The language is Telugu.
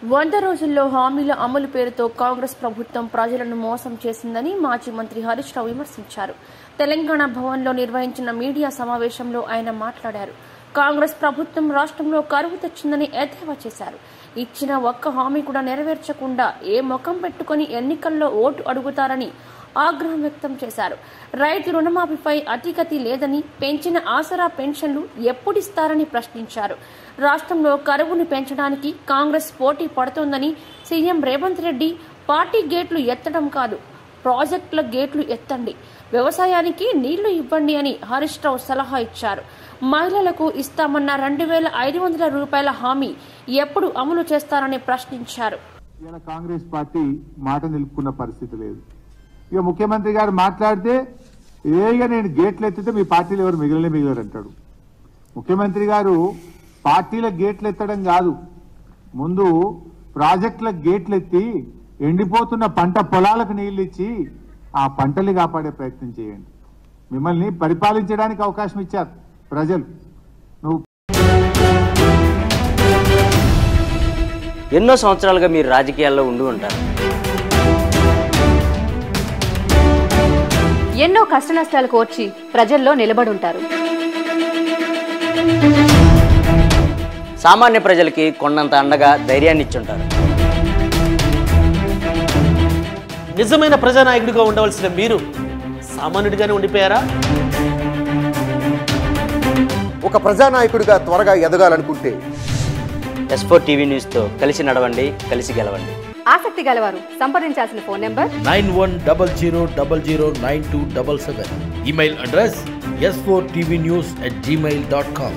100 రోజుల్లో హామీల అమలు పేరుతో కాంగ్రెస్ ప్రభుత్వం ప్రజలను మోసం చేసిందని మాజీ మంత్రి హరీష్ రావు విమర్శించారు. తెలంగాణ భవన్లో నిర్వహించిన మీడియా సమావేశంలో ఆయన మాట్లాడారు. కాంగ్రెస్ ప్రభుత్వం రాష్ట్రంలో కరువు తెచ్చిందని ఎద్దేవా చేశారు. ఇచ్చిన ఒక్క హామీ కూడా నెరవేర్చకుండా ఏ ముఖం పెట్టుకుని ఎన్నికల్లో ఓటు అడుగుతారని ఆగ్రహం వ్యక్తం చేశారు. రైతు రుణమాఫీపై అతిగతి లేదని, పెంచిన ఆసరా పెన్షన్లు ఎప్పుడిస్తారని ప్రశ్నించారు. రాష్ట్రంలో కరువును పెంచడానికి కాంగ్రెస్ పోటీ పడుతోందని సీఎం రేవంత్ రెడ్డి పార్టీ గేట్లు ఎత్తడం కాదు, ప్రాజెక్టుల గేట్లు ఎత్తండి, వ్యవసాయానికి నీళ్లు ఇవ్వండి అని హరీష్ రావు సలహా ఇచ్చారు. మహిళలకు ఇస్తామన్న 2,500 రూపాయల హామీ ఎప్పుడు అమలు చేస్తారని ప్రశ్నించారు. కాంగ్రెస్ పార్టీ మాట నిలుపుకున్న పరిస్థితి లేదు. ఇక ముఖ్యమంత్రి గారు మాట్లాడితే ఏగా నేను గేట్లు ఎత్తితే మీ పార్టీలు ఎవరు మిగిలిన అంటాడు. ముఖ్యమంత్రి గారు పార్టీల గేట్లు ఎత్తడం కాదు, ముందు ప్రాజెక్టుల గేట్లు ఎత్తి ఎండిపోతున్న పంట పొలాలకు నీళ్లు ఇచ్చి ఆ పంటలు కాపాడే ప్రయత్నం చేయండి. మిమ్మల్ని పరిపాలించడానికి అవకాశం ఇచ్చారు ప్రజలు. ఎన్నో సంవత్సరాలుగా మీరు రాజకీయాల్లో ఉండి ఉంటారు. ఎన్నో కష్టనష్టాలు కోర్చి ప్రజల్లో నిలబడుంటారు. సామాన్య ప్రజలకి కొండంత అండగా ధైర్యాన్ని ఇచ్చుంటారు. నిజమైన ప్రజానాయకుడిగా ఉండవలసిన మీరు సామాన్యుడిగానే ఉండిపోయారా? ఒక ప్రజానాయకుడిగా త్వరగా ఎదగాలనుకుంటే S4 టీవీ న్యూస్తో కలిసి నడవండి, కలిసి గెలవండి. ఆసక్తి గలవారు సంప్రదించాల్సిన phone number 9100009277. Email address s4tvnews@gmail.com.